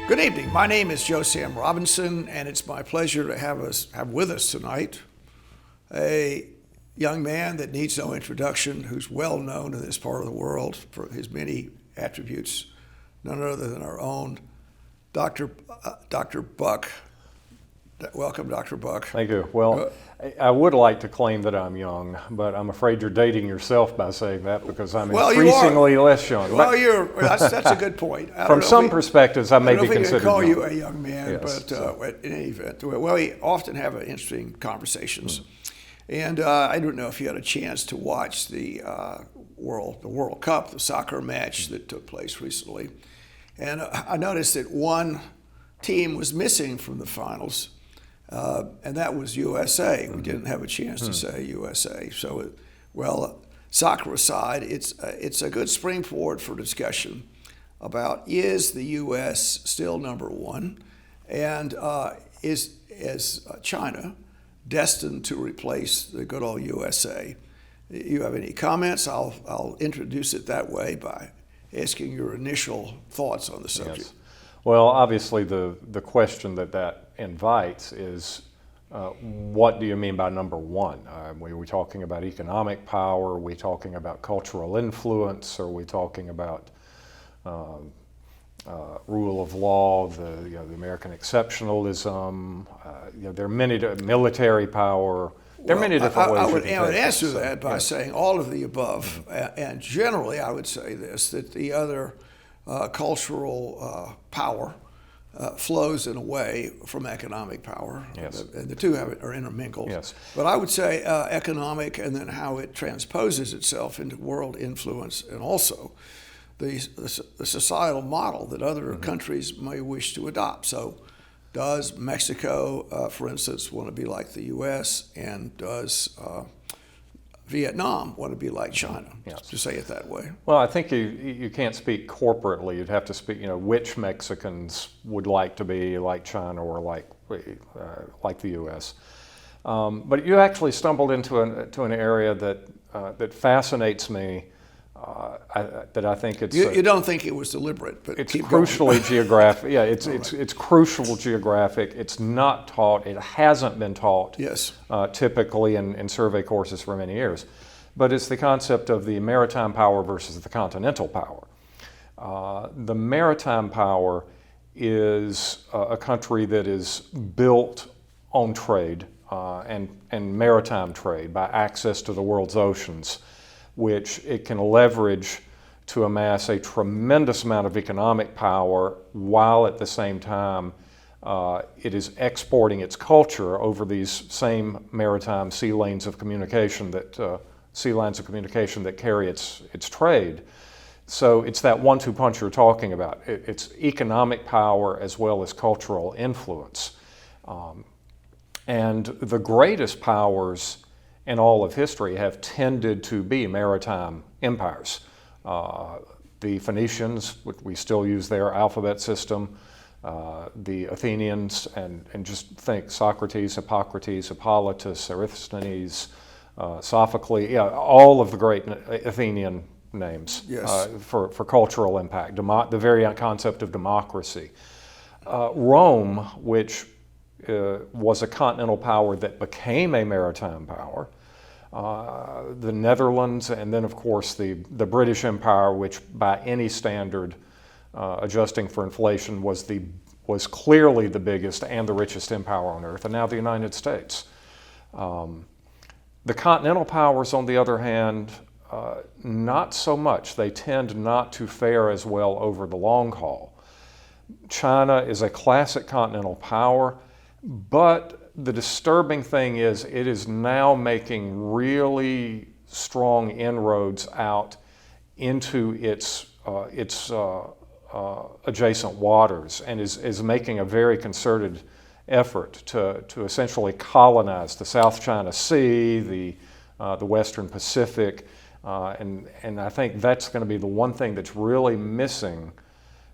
Good evening. My name is Joe Sam Robinson, and it's my pleasure to have with us tonight a young man that needs no introduction, who's well known in this part of the world for his many attributes, none other than our own Dr. Buck. Welcome, Dr. Buck. Thank you. Well, I would like to claim that I'm young, but I'm afraid you're dating yourself by saying that because I'm increasingly less young. Well, that's a good point. From some perspectives, I may be considered young. I don't know if we can call you a young man, yes, but in any event, well, we often have interesting conversations. And I don't know if you had a chance to watch the World Cup, the soccer match that took place recently. And I noticed that one team was missing from the finals. And that was USA. We didn't have a chance to say USA. So, soccer aside, it's a good springboard for discussion about is the U.S. still number one, and is China destined to replace the good old USA? You have any comments? I'll introduce it that way by asking your initial thoughts on the subject. Yes. Well, obviously the question that invites is what do you mean by number one? Are we talking about economic power? Are we talking about cultural influence? Are we talking about rule of law, the American exceptionalism? There are many military power. There are many different ways. I would answer that by saying all of the above, and generally I would say this: that the other cultural power flows in a way from economic power. Yes. And the two are intermingled. Yes. But I would say economic, and then how it transposes itself into world influence, and also the societal model that other countries may wish to adopt. So does Mexico, for instance, want to be like the U.S., and does Vietnam want to be like China, to say it that way? Well, I think you can't speak corporately. You'd have to speak, which Mexicans would like to be like China or like the U.S. But you actually stumbled into an area that fascinates me. That I think it's. You don't think it was deliberate, but it's crucially geographic. Yeah, it's crucial geographic. It's not taught. It hasn't been taught. Yes. Typically in survey courses for many years, but it's the concept of the maritime power versus the continental power. The maritime power is a country that is built on trade and maritime trade by access to the world's oceans, which it can leverage to amass a tremendous amount of economic power while at the same time it is exporting its culture over these same maritime sea lanes of communication that carry its trade. So it's that 1-2 punch you're talking about. It's economic power as well as cultural influence. And the greatest powers in all of history have tended to be maritime empires. The Phoenicians, which we still use their alphabet system, the Athenians, and just think Socrates, Hippocrates, Hippolytus, Eratosthenes, Sophocles, all of the great Athenian names. Yes. For cultural impact, the very concept of democracy. Rome, which was a continental power that became a maritime power. The Netherlands, and then of course the British Empire, which by any standard, adjusting for inflation, was clearly the biggest and the richest empire on earth, and now the United States. The continental powers, on the other hand, not so much. They tend not to fare as well over the long haul. China is a classic continental power, but the disturbing thing is it is now making really strong inroads out into its adjacent waters, and is making a very concerted effort to essentially colonize the South China Sea, the Western Pacific, and I think that's going to be the one thing that's really missing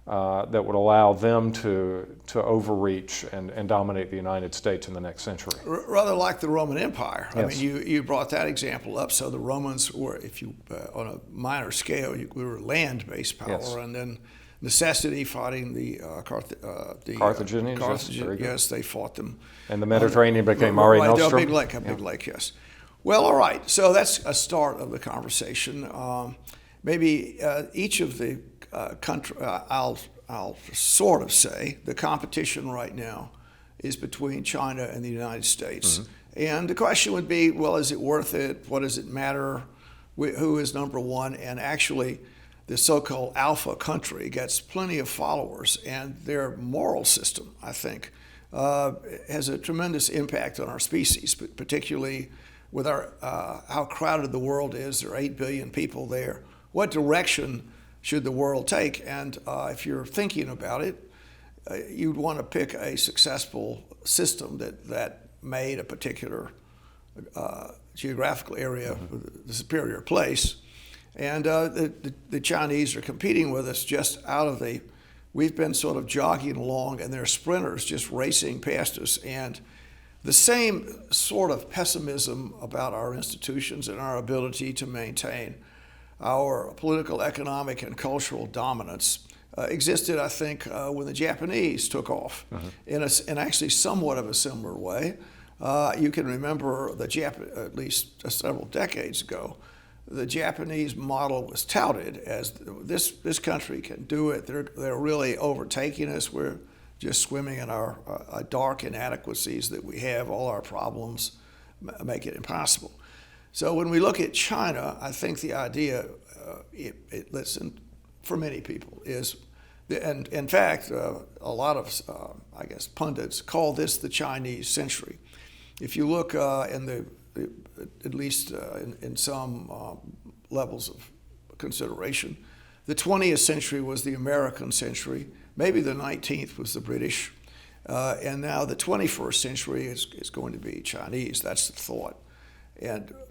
that would allow them to overreach and dominate the United States in the next century. Rather like the Roman Empire. Yes. I mean, you brought that example up. So the Romans were, if you on a minor scale, we were land-based power, Yes. and then necessity fighting the Carthaginians, yes, very good. Yes, they fought them. And the Mediterranean became Mare Right, Nostrum. a big lake, yes. Well, all right. So that's a start of the conversation. Maybe each of the country, I'll sort of say the competition right now is between China and the United States. Mm-hmm. And the question would be, well, is it worth it? What does it matter? Who is number one? And actually, the so-called alpha country gets plenty of followers, and their moral system, I think, has a tremendous impact on our species, particularly with our how crowded the world is. There are 8 billion people there. What direction should the world take? And if you're thinking about it, you'd want to pick a successful system that made a particular geographical area the superior place. And the Chinese are competing with us just out of the, we've been sort of jogging along, and they're sprinters just racing past us. And the same sort of pessimism about our institutions and our ability to maintain our political, economic, and cultural dominance existed, I think, when the Japanese took off in actually somewhat of a similar way. You can remember at least several decades ago, the Japanese model was touted as this country can do it. They're really overtaking us. We're just swimming in our dark inadequacies that we have. All our problems make it impossible. So when we look at China, I think the idea, listen, for many people is, and in fact, a lot of, I guess, pundits call this the Chinese century. If you look at least in some levels of consideration, the 20th century was the American century. Maybe the 19th was the British. And now the 21st century is going to be Chinese. That's the thought.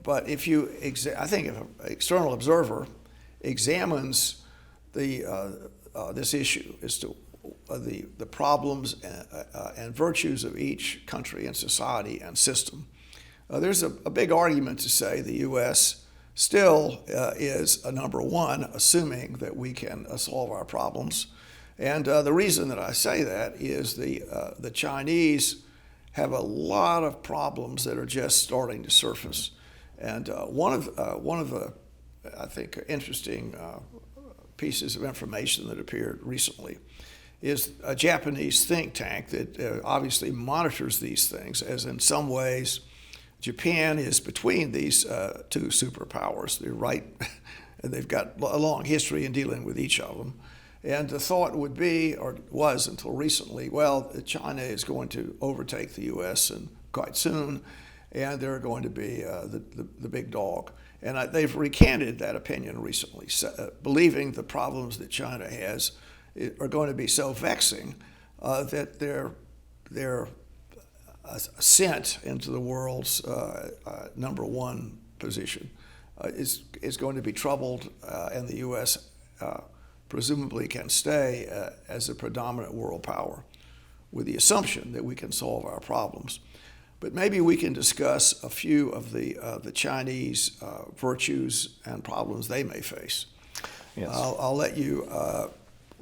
But if you, I think if an external observer examines this issue as to the problems and virtues of each country and society and system, there's a big argument to say the U.S. still is a number one, assuming that we can solve our problems. And the reason that I say that is the Chinese have a lot of problems that are just starting to surface. And one of the, I think, interesting pieces of information that appeared recently is a Japanese think tank that obviously monitors these things, as in some ways Japan is between these two superpowers. They're right, and they've got a long history in dealing with each of them. And the thought would be, or was until recently, well, China is going to overtake the U.S. and quite soon, and they're going to be the big dog. And they've recanted that opinion recently, believing the problems that China has are going to be so vexing that their ascent into the world's number one position is going to be troubled, and the U.S. Presumably can stay as a predominant world power with the assumption that we can solve our problems. But maybe we can discuss a few of the Chinese virtues and problems they may face. Yes. I'll let you,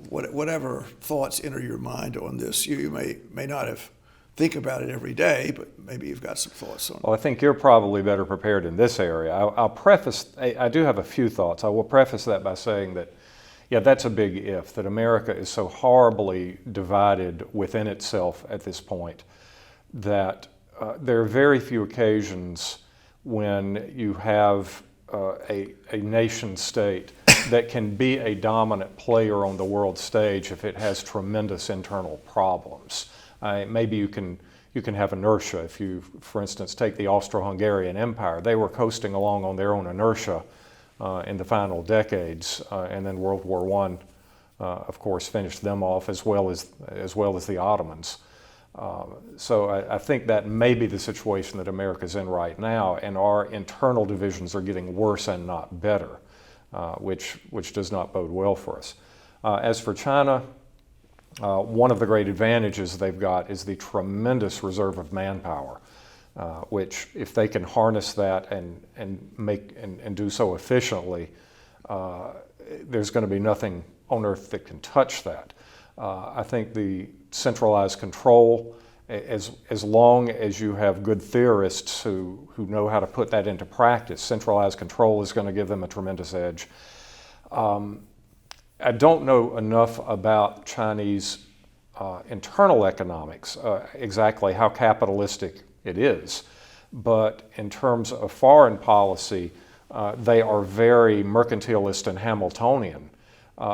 whatever thoughts enter your mind on this, you may not have think about it every day, but maybe you've got some thoughts on it. Well, I think you're probably better prepared in this area. I'll preface, I do have a few thoughts. I will preface that by saying that, yeah, that's a big if, that America is so horribly divided within itself at this point that there are very few occasions when you have a nation state that can be a dominant player on the world stage if it has tremendous internal problems. Maybe you can have inertia. If you, for instance, take the Austro-Hungarian Empire, they were coasting along on their own inertia in the final decades, and then World War I, of course, finished them off as well as the Ottomans. So I think that may be the situation that America's in right now, and our internal divisions are getting worse and not better, which does not bode well for us. As for China, one of the great advantages they've got is the tremendous reserve of manpower, which, if they can harness that and do so efficiently, there's going to be nothing on earth that can touch that. I think the centralized control, as long as you have good theorists who know how to put that into practice, centralized control is going to give them a tremendous edge. I don't know enough about Chinese internal economics, exactly how capitalistic it is, but in terms of foreign policy, they are very mercantilist and Hamiltonian,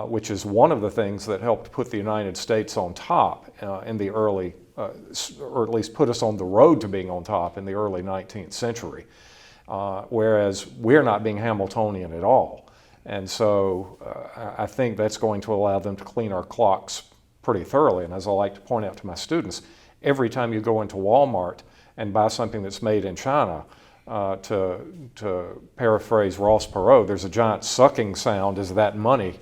which is one of the things that helped put the United States on top in the early, or at least put us on the road to being on top in the early 19th century, whereas we're not being Hamiltonian at all. And so I think that's going to allow them to clean our clocks pretty thoroughly. And as I like to point out to my students, every time you go into Walmart and buy something that's made in China, to paraphrase Ross Perot, there's a giant sucking sound as that money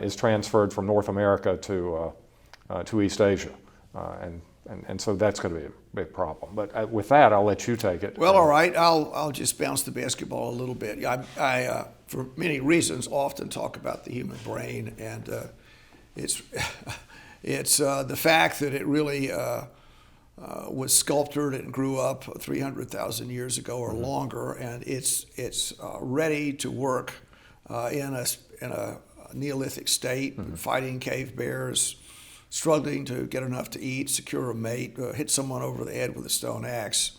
is transferred from North America to East Asia. And so that's going to be a big problem. But with that, I'll let you take it. Well, all right. I'll just bounce the basketball a little bit. I for many reasons, often talk about the human brain, and it's the fact that it really was sculptured and grew up 300,000 years ago or longer, and it's ready to work in a Neolithic state, fighting cave bears, struggling to get enough to eat, secure a mate, hit someone over the head with a stone axe,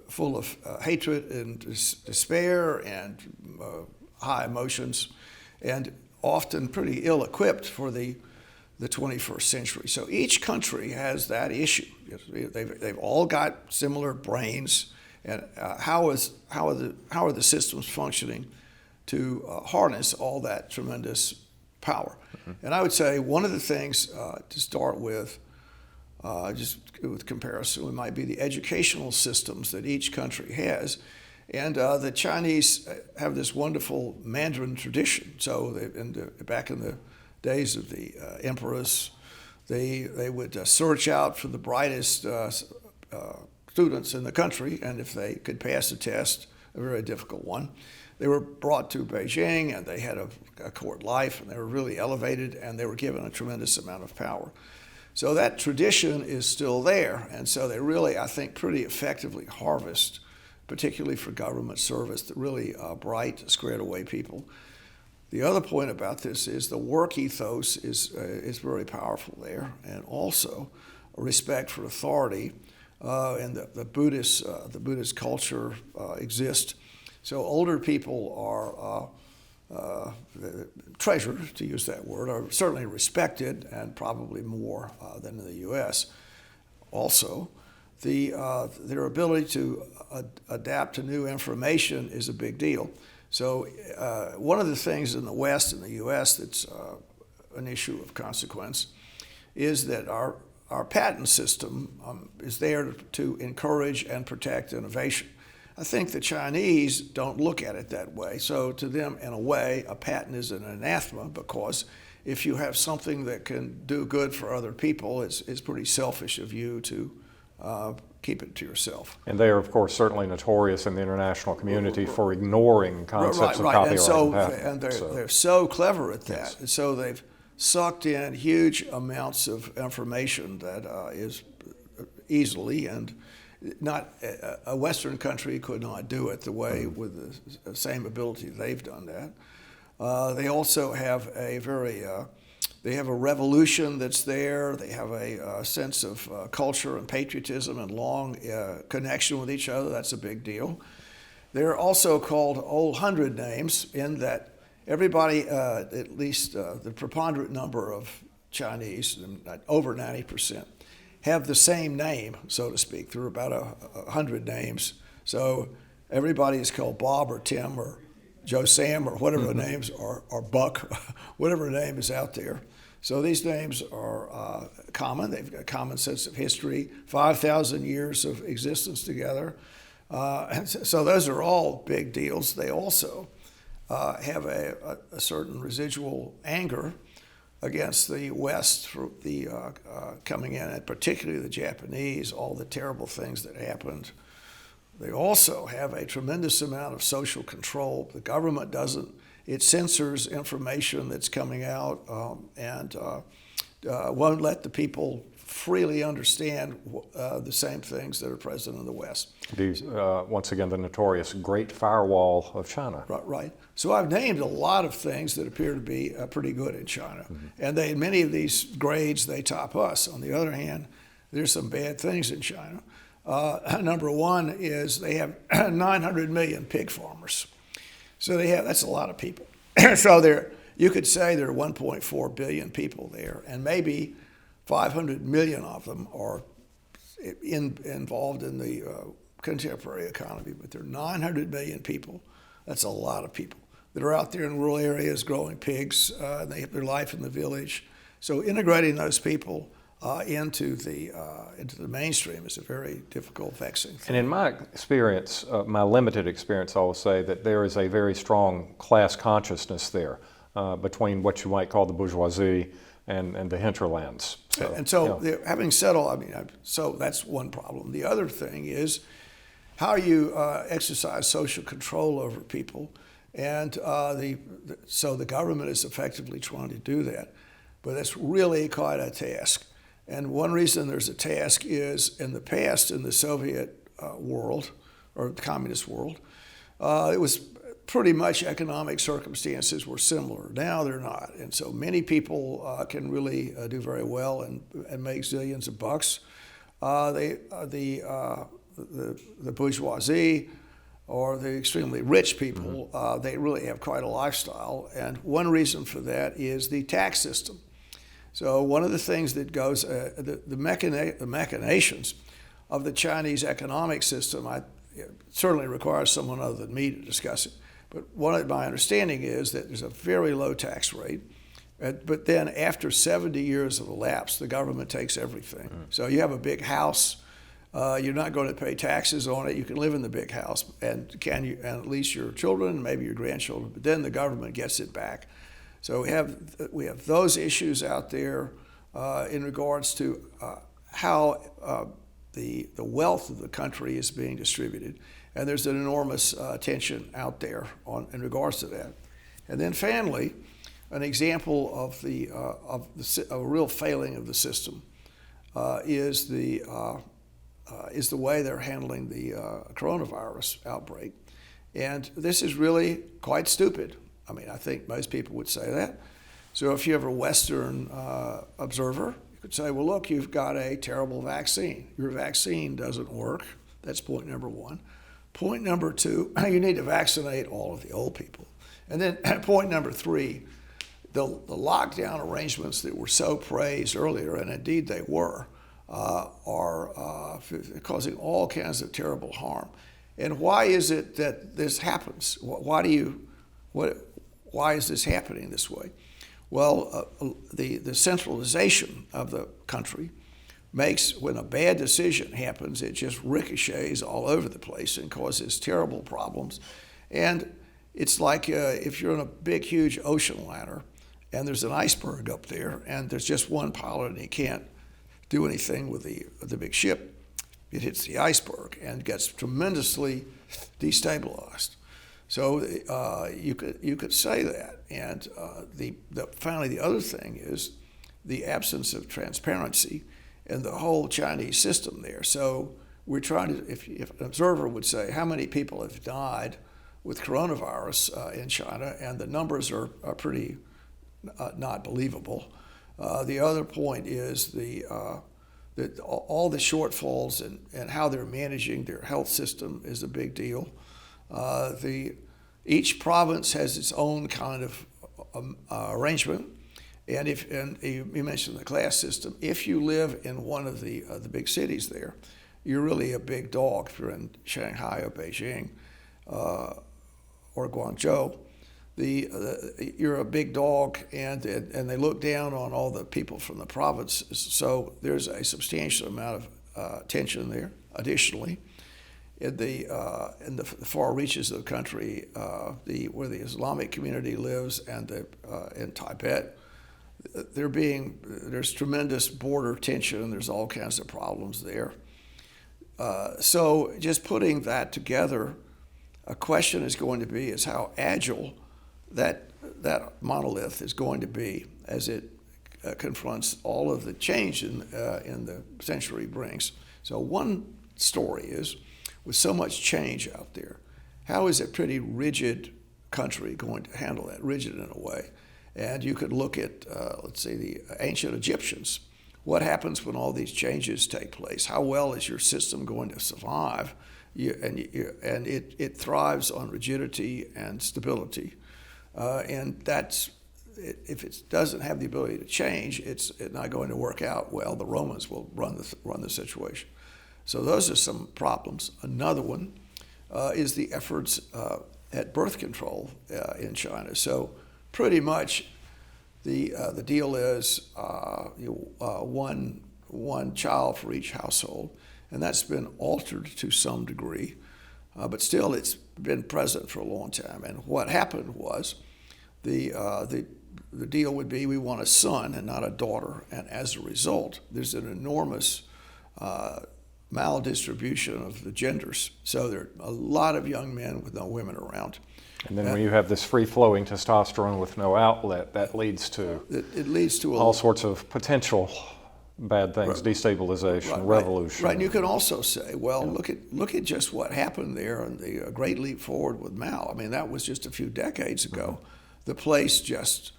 full of hatred and despair and high emotions, and often pretty ill-equipped for the 21st century. So each country has that issue. They've all got similar brains, and how are the systems functioning to harness all that tremendous power? And I would say one of the things to start with, just with comparison, might be the educational systems that each country has. And the Chinese have this wonderful Mandarin tradition. So back in the days of the emperors, they would search out for the brightest students in the country, and if they could pass the test, a very difficult one, they were brought to Beijing, and they had a court life, and they were really elevated, and they were given a tremendous amount of power. So that tradition is still there, and so they really, I think, pretty effectively harvest, particularly for government service, the really bright, squared-away people. The other point about this is the work ethos is very powerful there, and also a respect for authority, and the Buddhist culture exists. So older people are treasured, to use that word, are certainly respected, and probably more than in the U.S. Also, their ability to adapt to new information is a big deal. So one of the things in the West and the U.S. that's an issue of consequence is that our patent system is there to encourage and protect innovation. I think the Chinese don't look at it that way. So to them, in a way, a patent is an anathema, because if you have something that can do good for other people, it's pretty selfish of you to keep it to yourself. And they are, of course, certainly notorious in the international community for ignoring concepts of copyright and patent. And they're so clever at that. Yes. And so they've sucked in huge amounts of information that is easily, and not a Western country could not do it the way with the same ability they've done that. They also have they have a revolution that's there. They have a sense of culture and patriotism and long connection with each other. That's a big deal. They're also called Old Hundred Names, in that everybody, at least the preponderant number of Chinese, over 90%, have the same name, so to speak. There are about 100 names. So everybody is called Bob or Tim or Joe Sam or whatever the names are, or Buck, whatever name is out there. So these names are common. They've got a common sense of history, 5,000 years of existence together. And so those are all big deals. They also have a certain residual anger against the West for the coming in, and particularly the Japanese, all the terrible things that happened. They also have a tremendous amount of social control. The government doesn't it censors information that's coming out and won't let the people freely understand the same things that are present in the West. Once again, the notorious Great Firewall of China. Right. So I've named a lot of things that appear to be pretty good in China. And many of these grades, they top us. On the other hand, there's some bad things in China. Number one is they have 900 million pig farmers. So that's a lot of people. So you could say there are 1.4 billion people there, and maybe 500 million of them are involved in the contemporary economy. But there are 900 million people. That's a lot of people that are out there in rural areas growing pigs. They have their life in the village. So integrating those people into the mainstream is a very difficult, vexing thing. And in my experience, my limited experience, I will say that there is a very strong class consciousness there between what you might call the bourgeoisie and the hinterlands. Having said all, so that's one problem. The other thing is how you exercise social control over people, and so the government is effectively trying to do that, but it's really quite a task. And one reason there's a task is in the past, in the Soviet world, or the communist world, it was pretty much economic circumstances were similar. Now they're not. And so many people can really do very well and make zillions of bucks. The bourgeoisie or the extremely rich people, they really have quite a lifestyle. And one reason for that is the tax system. So one of the things that goes, the machinations of the Chinese economic system, it certainly requires someone other than me to discuss it. But one of my understanding is that there's a very low tax rate. But then after 70 years have elapsed, the government takes everything. So you have a big house. You're not going to pay taxes on it. You can live in the big house, and at least your children and maybe your grandchildren. But then the government gets it back. So we have those issues out there in regards to how the wealth of the country is being distributed, and there's an enormous tension out there in regards to that. And then finally, an example of a real failing of the system is the way they're handling the coronavirus outbreak, and this is really quite stupid. I think most people would say that. So if you have a Western observer, you could say, well, look, you've got a terrible vaccine. Your vaccine doesn't work. That's point number one. Point number two, you need to vaccinate all of the old people. And then point number three, the lockdown arrangements that were so praised earlier, and indeed they were, are causing all kinds of terrible harm. And why is it that this happens? Why is this happening this way? Well, the centralization of the country makes, when a bad decision happens, it just ricochets all over the place and causes terrible problems. And it's like if you're in a big, huge ocean liner and there's an iceberg up there and there's just one pilot and he can't do anything with the big ship, it hits the iceberg and gets tremendously destabilized. So you could say that, and finally the other thing is the absence of transparency in the whole Chinese system there. So we're trying to, if an observer would say how many people have died with coronavirus in China, and the numbers are pretty not believable. The other point is that all the shortfalls and how they're managing their health system is a big deal. Each province has its own kind of arrangement, and you mentioned the class system. If you live in one of the big cities there, you're really a big dog. If you're in Shanghai or Beijing or Guangzhou, you're a big dog, and they look down on all the people from the provinces. So there's a substantial amount of tension there. Additionally, in the far reaches of the country, where the Islamic community lives, and in Tibet, there's tremendous border tension, and there's all kinds of problems there. So just putting that together, a question is going to be is how agile that monolith is going to be as it confronts all of the change in the century brings. So one story is, with so much change out there, how is a pretty rigid country going to handle that, rigid in a way? And you could look at, let's say, the ancient Egyptians. What happens when all these changes take place? How well is your system going to survive? And it thrives on rigidity and stability. And that's, if it doesn't have the ability to change, it's not going to work out well. The Romans will run the situation. So those are some problems. Another one is the efforts at birth control in China. So pretty much the deal is one child for each household, and that's been altered to some degree, but still it's been present for a long time. And what happened was the deal would be, we want a son and not a daughter, and as a result, there's an enormous maldistribution of the genders. So there are a lot of young men with no women around. And then when you have this free-flowing testosterone with no outlet, that leads to it leads to all sorts of potential bad things, destabilization, revolution. Right, and you can also say, well, look at just what happened there and the Great Leap Forward with Mao. I mean, that was just a few decades ago. The place just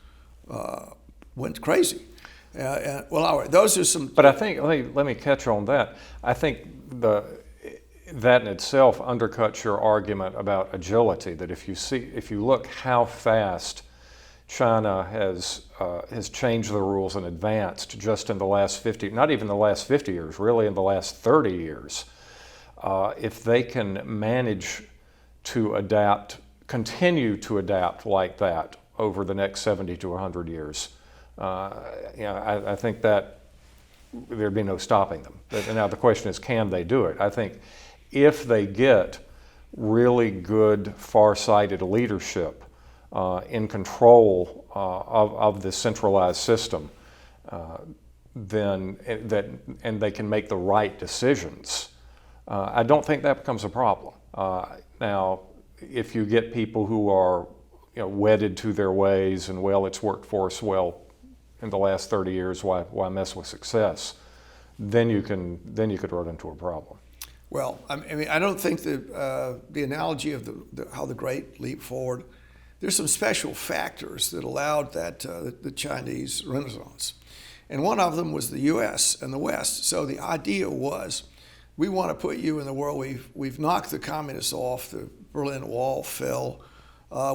went crazy. Well, all right, those are some. But I think let me catch on that. I think that in itself undercuts your argument about agility. That if you look how fast China has changed the rules and advanced just in the last 50, not even the last 50 years, really in the last 30 years, if they can manage to continue to adapt like that over the next 70 to 100 years, I think that there'd be no stopping them. Now the question is, can they do it? I think if they get really good, far-sighted leadership in control of this centralized system, then they can make the right decisions, I don't think that becomes a problem. Now, if you get people who are wedded to their ways and, well, it's worked for us well in the last 30 years, why mess with success? Then you could run into a problem. Well, I mean, I don't think the analogy of how the Great Leap Forward, there's some special factors that allowed that the Chinese Renaissance, and one of them was the U.S. and the West. So the idea was, we want to put you in the world. We've knocked the communists off. The Berlin Wall fell.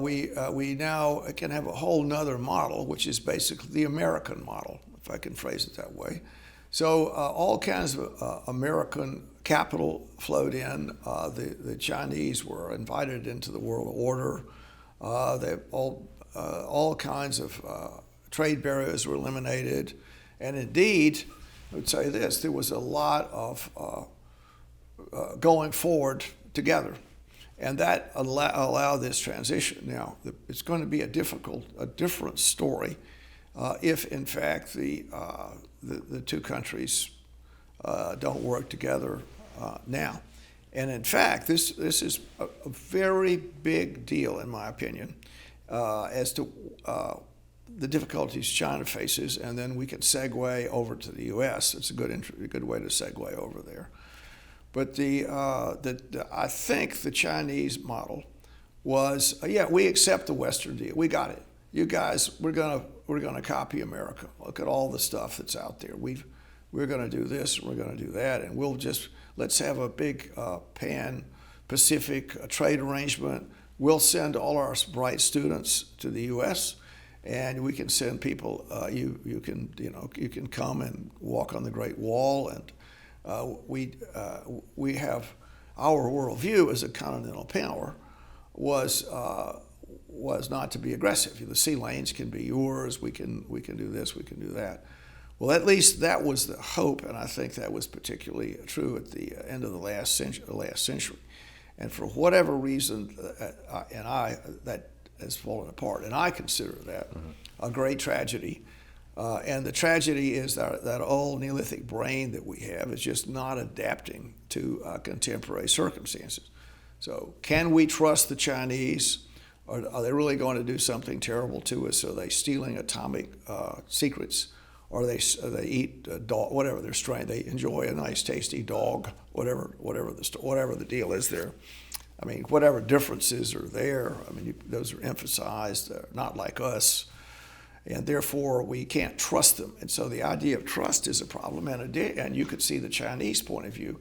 We now can have a whole nother model, which is basically the American model, if I can phrase it that way. So all kinds of American capital flowed in. The Chinese were invited into the world order. All kinds of trade barriers were eliminated. And indeed, I would say this, there was a lot of going forward together. And that allowed this transition. Now, it's going to be a different story if, in fact, the two countries don't work together now. And in fact, this is a very big deal, in my opinion, as to the difficulties China faces, and then we can segue over to the U.S. It's a good way to segue over there. But I think the Chinese model was, we accept the Western deal. We got it. You guys, we're gonna copy America. Look at all the stuff that's out there. We're gonna do this, and we're gonna do that, and let's have a big pan-Pacific trade arrangement. We'll send all our bright students to the U.S., and we can send people. You can come and walk on the Great Wall, and we have our worldview as a continental power was not to be aggressive. The sea lanes can be yours. We can do this. We can do that. Well, at least that was the hope, and I think that was particularly true at the end of the last century. And for whatever reason, that has fallen apart, and I consider that a great tragedy. And the tragedy is that old Neolithic brain that we have is just not adapting to contemporary circumstances. So can we trust the Chinese Are they really going to do something terrible to us? Are they stealing atomic secrets? Or they eat dog, whatever their strain. They enjoy a nice, tasty dog, whatever the deal is there. I mean, whatever differences are there, I mean, those are emphasized. They're not like us, and therefore we can't trust them. And so the idea of trust is a problem. And you could see the Chinese point of view.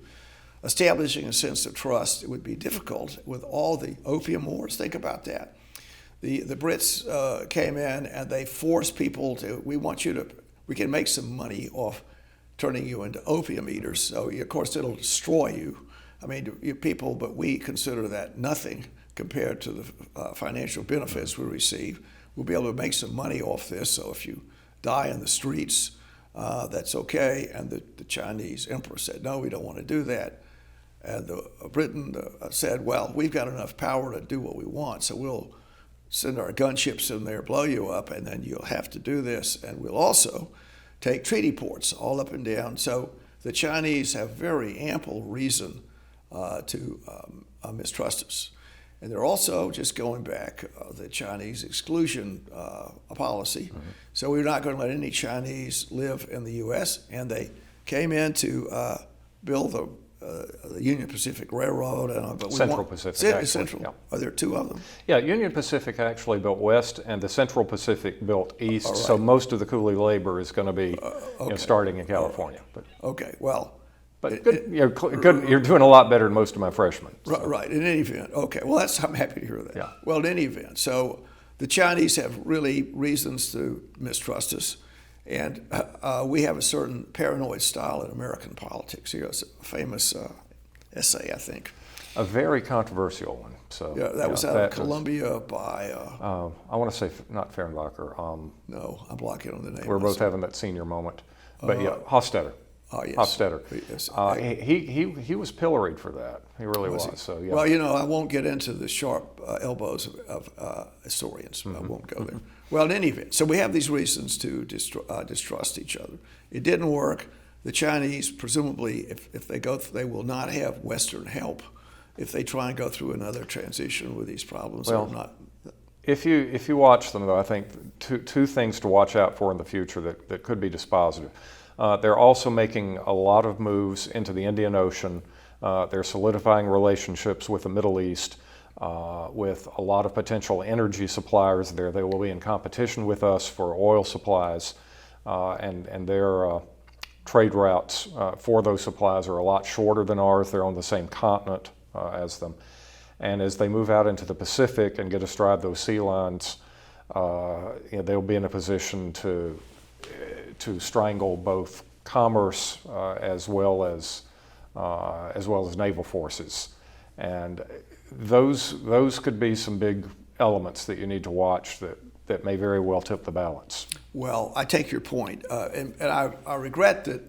Establishing a sense of trust, it would be difficult with all the opium wars. Think about that. The Brits came in and they forced people to. We can make some money off turning you into opium eaters. So, of course, it'll destroy you. I mean, you people, but we consider that nothing compared to the financial benefits we receive. We'll be able to make some money off this. So if you die in the streets, that's okay. And the Chinese emperor said, no, we don't want to do that. And Britain said, well, we've got enough power to do what we want, so we'll send our gunships in there, blow you up, and then you'll have to do this. And we'll also take treaty ports all up and down. So the Chinese have very ample reason to mistrust us. And they're also, just going back, the Chinese exclusion policy. Mm-hmm. So we're not going to let any Chinese live in the U.S. And they came in to build the Union Pacific Railroad. Central Pacific. Central. Yeah. Are there two of them? Yeah, Union Pacific actually built west, and the Central Pacific built east. Right. So most of the coolie labor is going to be starting in California. Right. Okay, well. But good, you're doing a lot better than most of my freshmen. So. Right, in any event. Okay, well, I'm happy to hear that. Yeah. Well, in any event, so the Chinese have really reasons to mistrust us. And we have a certain paranoid style in American politics. It's a famous essay, I think. A very controversial one. So yeah, that was out of Columbia by. I want to say not Fehrenbacher. No, I'm blocking on the name. We're both having that senior moment, but yeah, Hofstadter. Oh yes. Hofstadter. Yes. He was pilloried for that. He really was. So yeah. Well, I won't get into the sharp elbows of historians. Mm-hmm. I won't go there. Well, in any event, so we have these reasons to distrust each other. It didn't work. The Chinese, presumably, if they go, they will not have Western help if they try and go through another transition with these problems. Well, if you watch them, though, I think two things to watch out for in the future that could be dispositive. They're also making a lot of moves into the Indian Ocean. They're solidifying relationships with the Middle East. With a lot of potential energy suppliers there. They will be in competition with us for oil supplies, and their trade routes for those supplies are a lot shorter than ours. They're on the same continent as them. And as they move out into the Pacific and get astride those sea lines, they'll be in a position to strangle both commerce as well as naval forces. And those could be some big elements that you need to watch that may very well tip the balance. Well, I take your point, and I regret that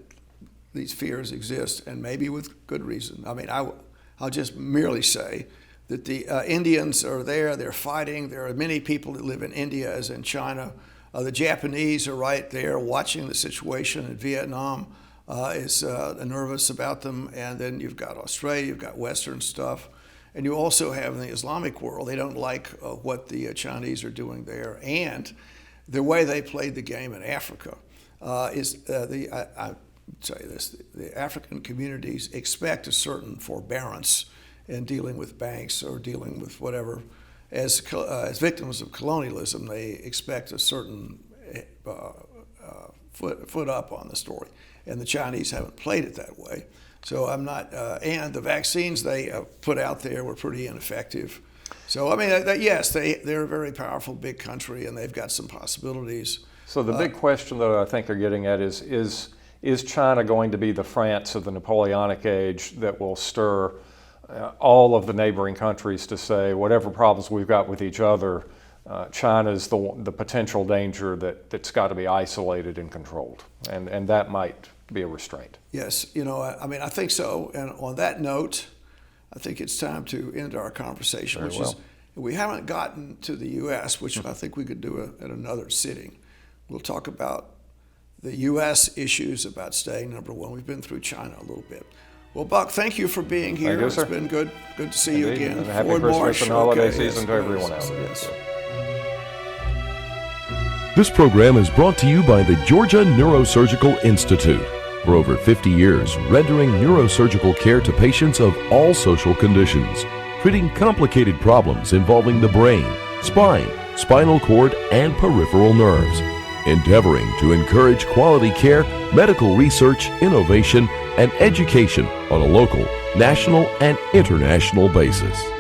these fears exist, and maybe with good reason. I mean, I'll just merely say that the Indians are there, they're fighting. There are many people that live in India as in China. The Japanese are right there watching the situation in Vietnam. Is nervous about them, and then you've got Australia, you've got Western stuff. And you also have in the Islamic world, they don't like what the Chinese are doing there. And the way they played the game in Africa is, I say this, the African communities expect a certain forbearance in dealing with banks or dealing with whatever. As victims of colonialism, they expect a certain foot up on the story. And the Chinese haven't played it that way. So I'm not, and the vaccines they put out there were pretty ineffective. So I mean, yes, they're a very powerful, big country, and they've got some possibilities. So the big question that I think they're getting at is China going to be the France of the Napoleonic age that will stir all of the neighboring countries to say, whatever problems we've got with each other, China's the potential danger that's got to be isolated and controlled, and that might be a restraint. Yes, I mean, I think so. And on that note, I think it's time to end our conversation, Very well. We haven't gotten to the U.S., which I think we could do at another sitting. We'll talk about the U.S. issues about staying number one. We've been through China a little bit. Well, Buck, thank you for being here. Thank you, sir. It's been good to see you Indeed. again. And happy Ford Christmas Marsh, and holiday okay, season to everyone out there. Yes. This program is brought to you by the Georgia Neurosurgical Institute. For over 50 years, rendering neurosurgical care to patients of all social conditions, treating complicated problems involving the brain, spine, spinal cord, and peripheral nerves, endeavoring to encourage quality care, medical research, innovation, and education on a local, national, and international basis.